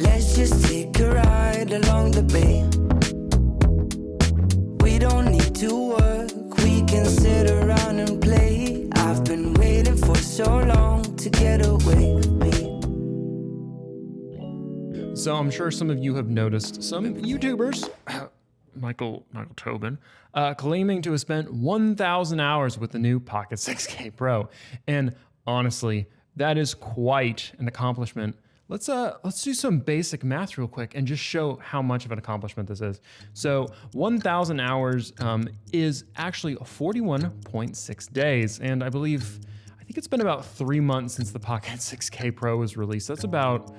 Let's just take a ride along the bay. We don't need to work, we can sit around and play. I've been waiting for so long to get away with me. So I'm sure some of you have noticed some YouTubers, Michael Tobin, claiming to have spent 1,000 hours with the new Pocket 6K Pro. And honestly, that is quite an accomplishment. Let's do some basic math real quick and just show how much of an accomplishment this is. So 1,000 hours is actually 41.6 days. And I think it's been about 3 months since the Pocket 6K Pro was released. That's about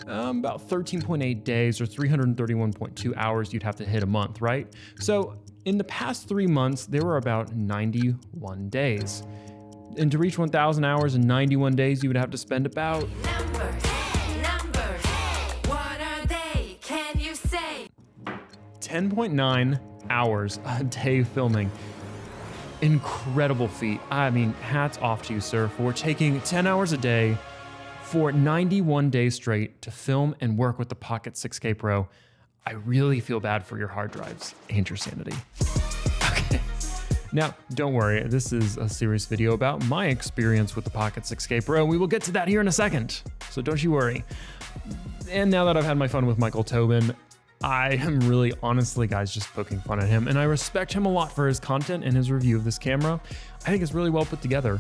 13.8 days or 331.2 hours you'd have to hit a month, right? So in the past 3 months, there were about 91 days. And to reach 1,000 hours in 91 days, you would have to spend about... Numbers, what are they? Can you say? 10.9 hours a day filming. Incredible feat. I mean, hats off to you, sir, for taking 10 hours a day for 91 days straight to film and work with the Pocket 6K Pro. I really feel bad for your hard drives and your sanity. Okay. Now, don't worry, this is a serious video about my experience with the Pocket 6K Pro. We will get to that here in a second, so don't you worry. And now that I've had my fun with Michael Tobin, I am really, honestly, guys, just poking fun at him, and I respect him a lot for his content and his review of this camera. I think it's really well put together.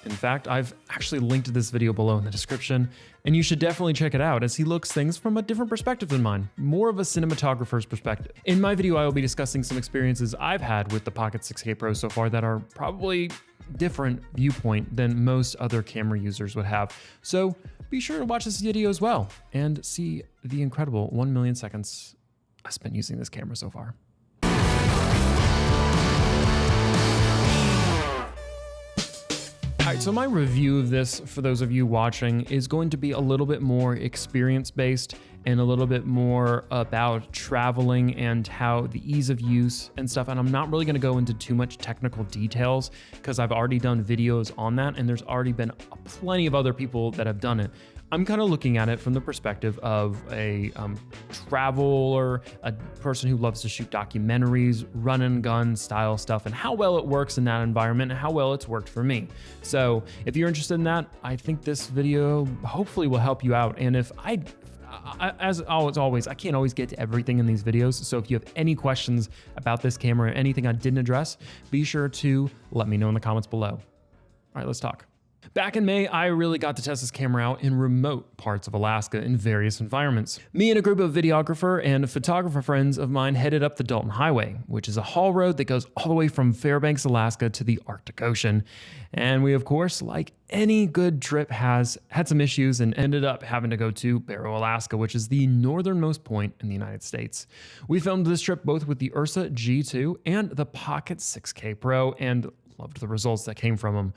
In fact, I've actually linked this video below in the description, and you should definitely check it out as he looks things from a different perspective than mine, more of a cinematographer's perspective. In my video, I will be discussing some experiences I've had with the Pocket 6K Pro so far that are probably different viewpoint than most other camera users would have. So be sure to watch this video as well and see the incredible 1 million seconds I spent using this camera so far. All right, so my review of this, for those of you watching, is going to be a little bit more experience-based and a little bit more about traveling and how the ease of use and stuff. And I'm not really gonna go into too much technical details because I've already done videos on that and there's already been plenty of other people that have done it. I'm kind of looking at it from the perspective of a traveler, a person who loves to shoot documentaries, run and gun style stuff, and how well it works in that environment and how well it's worked for me. So if you're interested in that, I think this video hopefully will help you out. And if as always, I can't always get to everything in these videos. So if you have any questions about this camera or anything I didn't address, be sure to let me know in the comments below. All right, let's talk. Back in May, I really got to test this camera out in remote parts of Alaska in various environments. Me and a group of videographer and photographer friends of mine headed up the Dalton Highway, which is a haul road that goes all the way from Fairbanks, Alaska to the Arctic Ocean. And we, of course, like any good trip had some issues and ended up having to go to Barrow, Alaska, which is the northernmost point in the United States. We filmed this trip both with the Ursa G2 and the Pocket 6K Pro and loved the results that came from them.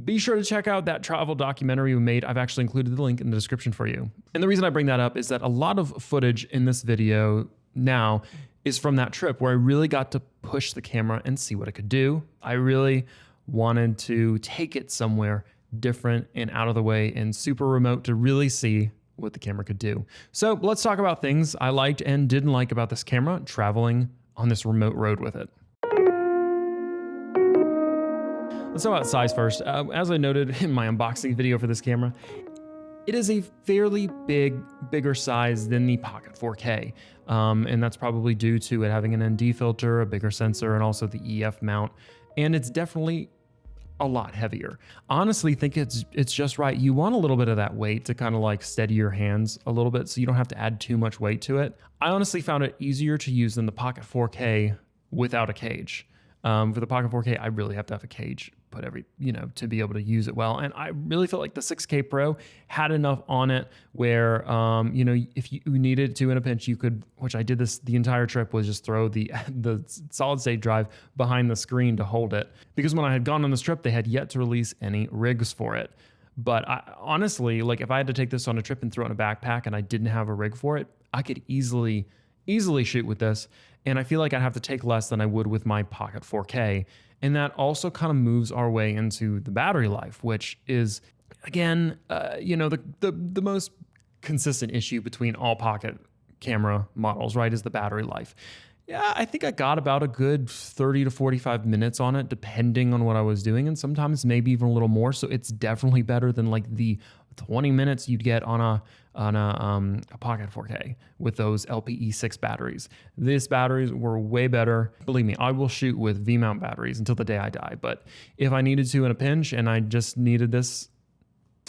Be sure to check out that travel documentary we made. I've actually included the link in the description for you. And the reason I bring that up is that a lot of footage in this video now is from that trip where I really got to push the camera and see what it could do. I really wanted to take it somewhere different and out of the way and super remote to really see what the camera could do. So let's talk about things I liked and didn't like about this camera traveling on this remote road with it. Let's talk about size first. As I noted in my unboxing video for this camera, it is a fairly bigger size than the Pocket 4K. And that's probably due to it having an ND filter, a bigger sensor, and also the EF mount. And it's definitely a lot heavier. Honestly, think it's just right. You want a little bit of that weight to kind of like steady your hands a little bit so you don't have to add too much weight to it. I honestly found it easier to use than the Pocket 4K without a cage. For the Pocket 4K, I really have to have a cage put to be able to use it well. And I really felt like the 6K Pro had enough on it where, if you needed to in a pinch, you could, which I did the entire trip, was just throw the solid state drive behind the screen to hold it. Because when I had gone on this trip, they had yet to release any rigs for it. But honestly, like if I had to take this on a trip and throw it in a backpack and I didn't have a rig for it, I could easily shoot with this. And I feel like I'd have to take less than I would with my Pocket 4K. And that also kind of moves our way into the battery life, which is, again, the most consistent issue between all Pocket camera models, right, is the battery life. Yeah, I think I got about a good 30 to 45 minutes on it, depending on what I was doing, and sometimes maybe even a little more. So it's definitely better than like the 20 minutes you'd get on a Pocket 4K with those LPE6 batteries. These batteries were way better. Believe me, I will shoot with V-mount batteries until the day I die. But if I needed to in a pinch and I just needed this,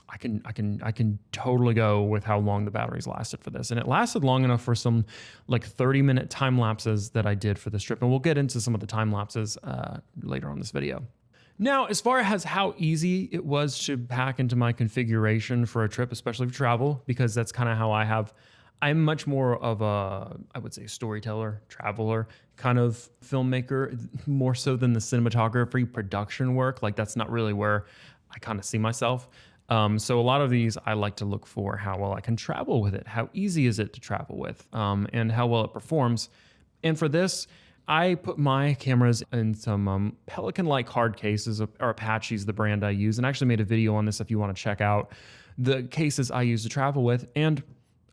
I can totally go with how long the batteries lasted for this. And it lasted long enough for some like 30-minute time lapses that I did for this trip. And we'll get into some of the time lapses later on this video. Now, as far as how easy it was to pack into my configuration for a trip, especially for travel, because that's kind of how I'm much more of a, I would say, storyteller, traveler kind of filmmaker, more so than the cinematography production work. Like that's not really where I kind of see myself. So a lot of these I like to look for how well I can travel with it, how easy is it to travel with, and how well it performs. And for this, I put my cameras in some Pelican-like hard cases, or Apache's the brand I use, and I actually made a video on this if you want to check out the cases I use to travel with. And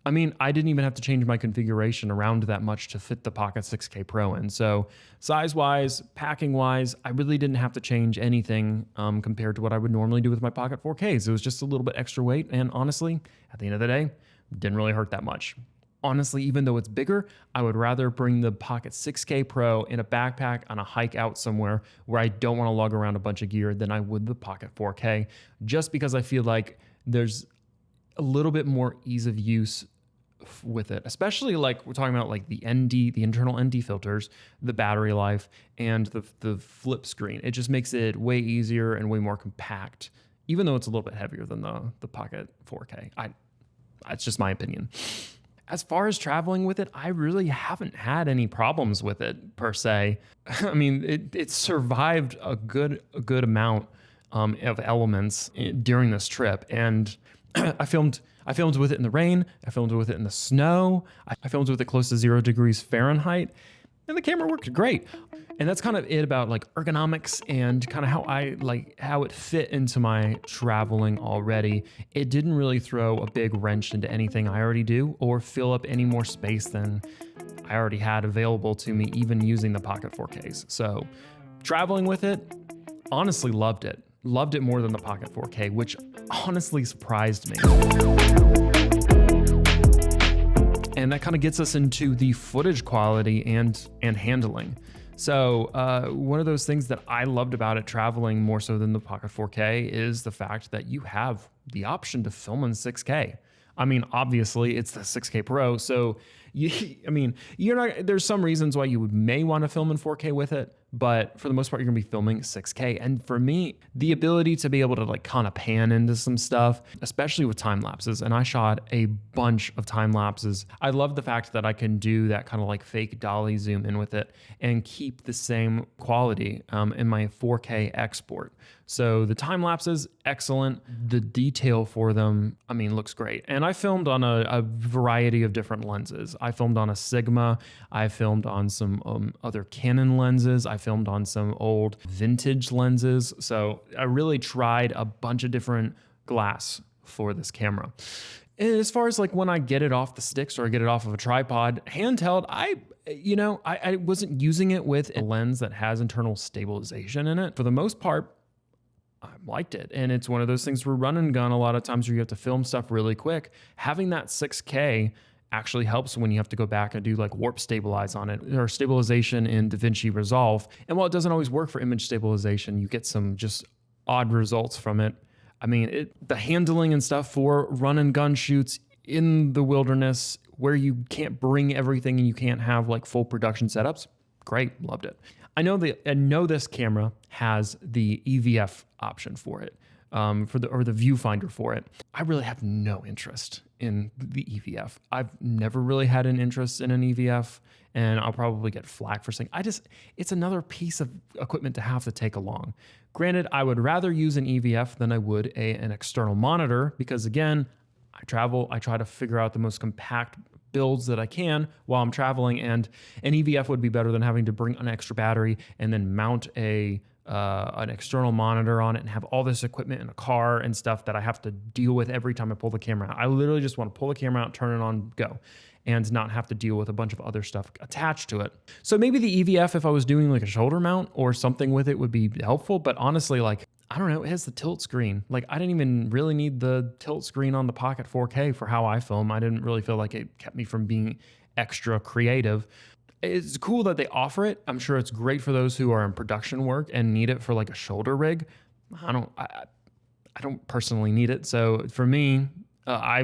I mean, I didn't even have to change my configuration around that much to fit the Pocket 6K Pro in. So size-wise, packing-wise, I really didn't have to change anything compared to what I would normally do with my Pocket 4Ks. It was just a little bit extra weight, and honestly, at the end of the day, didn't really hurt that much. Honestly, even though it's bigger, I would rather bring the Pocket 6K Pro in a backpack on a hike out somewhere where I don't want to lug around a bunch of gear than I would the Pocket 4K, just because I feel like there's a little bit more ease of use with it, especially like we're talking about like the ND, the internal ND filters, the battery life, and the flip screen. It just makes it way easier and way more compact, even though it's a little bit heavier than the Pocket 4K. It's just my opinion. As far as traveling with it, I really haven't had any problems with it per se. I mean, it survived a good amount of elements during this trip, and I filmed with it in the rain. I filmed with it in the snow. I filmed with it close to 0 degrees Fahrenheit, and the camera worked great. And that's kind of it about like ergonomics and kind of how it fit into my traveling already. It didn't really throw a big wrench into anything I already do or fill up any more space than I already had available to me, even using the Pocket 4Ks. So traveling with it, honestly loved it. Loved it more than the Pocket 4K, which honestly surprised me. And that kind of gets us into the footage quality and handling. So one of those things that I loved about it traveling more so than the Pocket 4K is the fact that you have the option to film in 6K. I mean, obviously it's the 6K Pro, so there's some reasons why you may want to film in 4K with it, but for the most part, you're gonna be filming 6K. And for me, the ability to be able to like kind of pan into some stuff, especially with time lapses, and I shot a bunch of time lapses. I love the fact that I can do that kind of like fake dolly zoom in with it and keep the same quality in my 4K export. So the time lapses, excellent. The detail for them, I mean, looks great. And I filmed on a variety of different lenses. I filmed on a Sigma. I filmed on some other Canon lenses. I filmed on some old vintage lenses. So I really tried a bunch of different glass for this camera. And as far as like when I get it off the sticks or I get it off of a tripod, handheld, I wasn't using it with a lens that has internal stabilization in it. For the most part, I liked it. And it's one of those things where run and gun a lot of times where you have to film stuff really quick. Having that 6K actually helps when you have to go back and do like warp stabilize on it or stabilization in DaVinci Resolve. And while it doesn't always work for image stabilization, you get some just odd results from it. I mean, the handling and stuff for run and gun shoots in the wilderness where you can't bring everything and you can't have like full production setups. Great, loved it. I know this camera has the EVF option for it, or the viewfinder for it. I really have no interest in the EVF. I've never really had an interest in an EVF, and I'll probably get flack for saying it's another piece of equipment to have to take along. Granted, I would rather use an EVF than I would an external monitor because again, I travel, I try to figure out the most compact builds that I can while I'm traveling, and an EVF would be better than having to bring an extra battery and then mount a an external monitor on it and have all this equipment in a car and stuff that I have to deal with every time I pull the camera out. I literally just want to pull the camera out, turn it on, go, and not have to deal with a bunch of other stuff attached to it. So maybe the EVF, if I was doing like a shoulder mount or something with it, would be helpful. But honestly, like, I don't know, it has the tilt screen. Like, I didn't even really need the tilt screen on the Pocket 4K for how I film. I didn't really feel like it kept me from being extra creative. It's cool that they offer it. I'm sure it's great for those who are in production work and need it for like a shoulder rig. I don't personally need it. So for me, I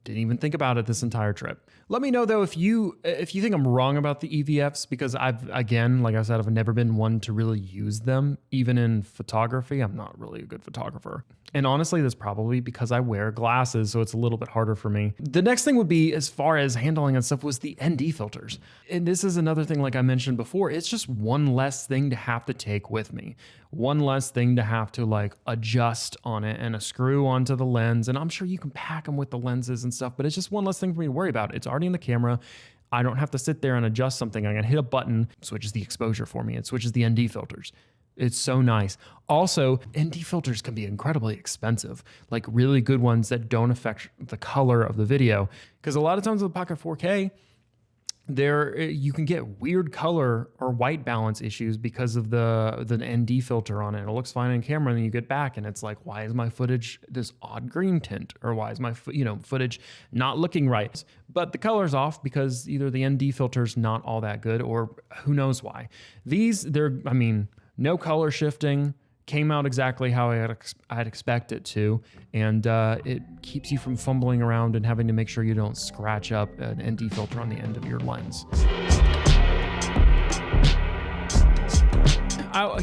didn't even think about it this entire trip. Let me know though if you think I'm wrong about the EVFs, because again, like I said, I've never been one to really use them. Even in photography, I'm not really a good photographer. And honestly, that's probably because I wear glasses, so it's a little bit harder for me. The next thing would be, as far as handling and stuff, was the ND filters. And this is another thing, like I mentioned before, it's just one less thing to have to take with me. One less thing to have to like adjust on it and a screw onto the lens. And I'm sure you can pack them with the lenses and stuff, but it's just one less thing for me to worry about. It's already in the camera. I don't have to sit there and adjust something. I can hit a button, switches the exposure for me. It switches the ND filters. It's so nice. Also, ND filters can be incredibly expensive, like really good ones that don't affect the color of the video. Because a lot of times with the Pocket 4K, you can get weird color or white balance issues because of the ND filter on it. It looks fine in camera, and then you get back and it's like, why is my footage this odd green tint? Or why is my footage not looking right? But the color's off because either the ND filter's not all that good, or who knows why. No color shifting, came out exactly how I'd expect it to, and it keeps you from fumbling around and having to make sure you don't scratch up an ND filter on the end of your lens.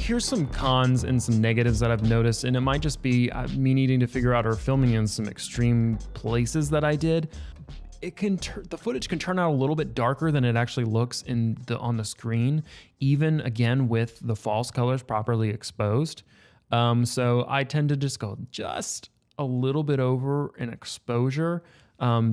Here's some cons and some negatives that I've noticed, and it might just be me needing to figure out or filming in some extreme places that I did. The footage can turn out a little bit darker than it actually looks on the screen, even again with the false colors properly exposed. So I tend to just go just a little bit over an exposure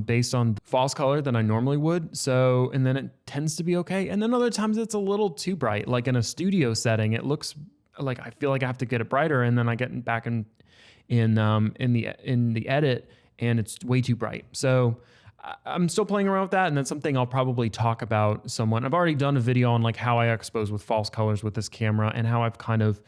based on false color than I normally would. So, and then it tends to be okay. And then other times it's a little too bright. Like in a studio setting, it looks like I feel like I have to get it brighter, and then I get back in the edit and it's way too bright. So I'm still playing around with that, and that's something I'll probably talk about somewhat. I've already done a video on like how I expose with false colors with this camera and how I've kind of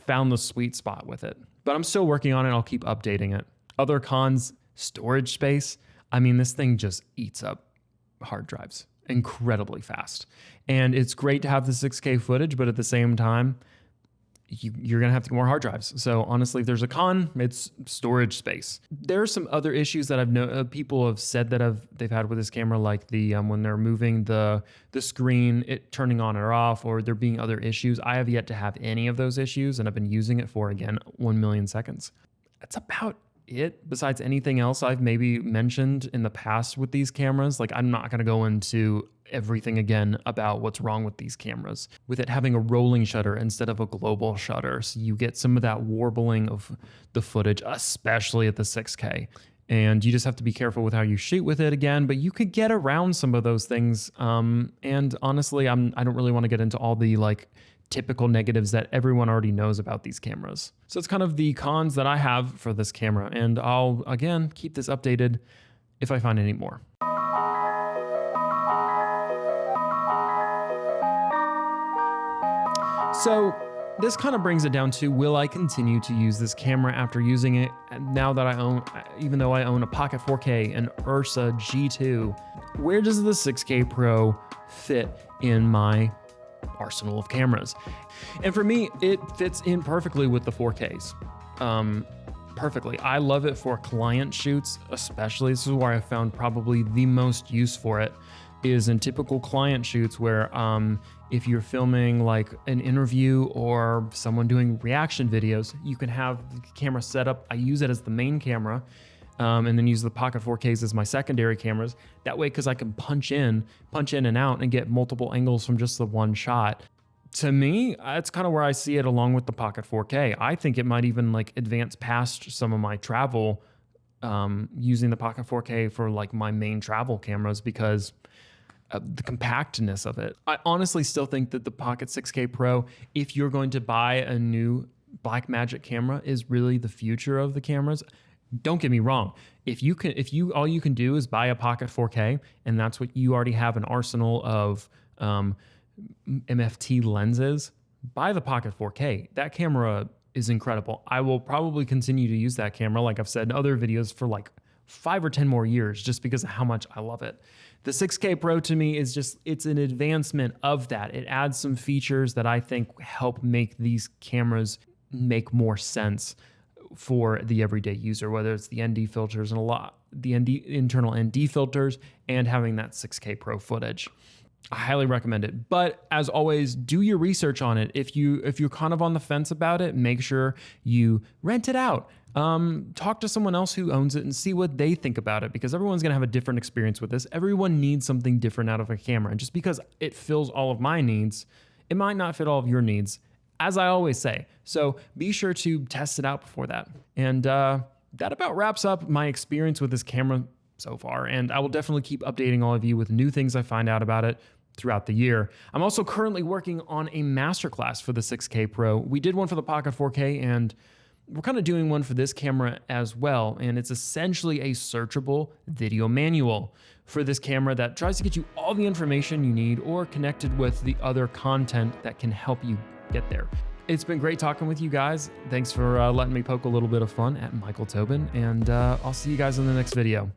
found the sweet spot with it. But I'm still working on it. I'll keep updating it. Other cons, storage space. I mean, this thing just eats up hard drives incredibly fast. And it's great to have the 6K footage, but at the same time, you're going to have to get more hard drives. So honestly, if there's a con, it's storage space. There are some other issues that people have said that they've had with this camera, like when they're moving the screen, it turning on or off, or there being other issues. I have yet to have any of those issues, and I've been using it for, again, 1 million seconds. That's about it. Besides anything else I've maybe mentioned in the past with these cameras, like I'm not going to go into everything again about what's wrong with these cameras. With it having a rolling shutter instead of a global shutter, so you get some of that warbling of the footage, especially at the 6K. And you just have to be careful with how you shoot with it again, but you could get around some of those things. And honestly, I don't really want to get into all the like typical negatives that everyone already knows about these cameras. So it's kind of the cons that I have for this camera, and I'll again keep this updated if I find any more. So this kind of brings it down to, will I continue to use this camera after using it now that even though I own a Pocket 4K, an Ursa G2, where does the 6K Pro fit in my arsenal of cameras? And for me, it fits in perfectly with the 4Ks. Perfectly. I love it for client shoots, especially. This is where I found probably the most use for it, is in typical client shoots where if you're filming like an interview or someone doing reaction videos, you can have the camera set up. I use it as the main camera and then use the Pocket 4Ks as my secondary cameras. That way, because I can punch in and out and get multiple angles from just the one shot. To me, that's kind of where I see it along with the Pocket 4K. I think it might even like advance past some of my travel using the Pocket 4K for like my main travel cameras, because the compactness of it. I honestly still think that the Pocket 6K Pro, if you're going to buy a new Blackmagic camera, is really the future of the cameras. Don't get me wrong. If all you can do is buy a Pocket 4K, and that's what you already have an arsenal of MFT lenses, buy the Pocket 4K. That camera is incredible. I will probably continue to use that camera, like I've said in other videos, for like 5 or 10 more years, just because of how much I love it. The 6K Pro to me is it's an advancement of that. It adds some features that I think help make these cameras make more sense for the everyday user, whether it's the ND filters and the internal ND filters and having that 6K Pro footage. I highly recommend it. But as always, do your research on it. If you're kind of on the fence about it, make sure you rent it out. Talk to someone else who owns it and see what they think about it, because everyone's gonna have a different experience with this. Everyone needs something different out of a camera. And just because it fills all of my needs, it might not fit all of your needs, as I always say. So be sure to test it out before that. And that about wraps up my experience with this camera so far. And I will definitely keep updating all of you with new things I find out about it throughout the year. I'm also currently working on a masterclass for the 6K Pro. We did one for the Pocket 4K, and we're kind of doing one for this camera as well. And it's essentially a searchable video manual for this camera that tries to get you all the information you need or connected with the other content that can help you get there. It's been great talking with you guys. Thanks for letting me poke a little bit of fun at Michael Tobin, and I'll see you guys in the next video.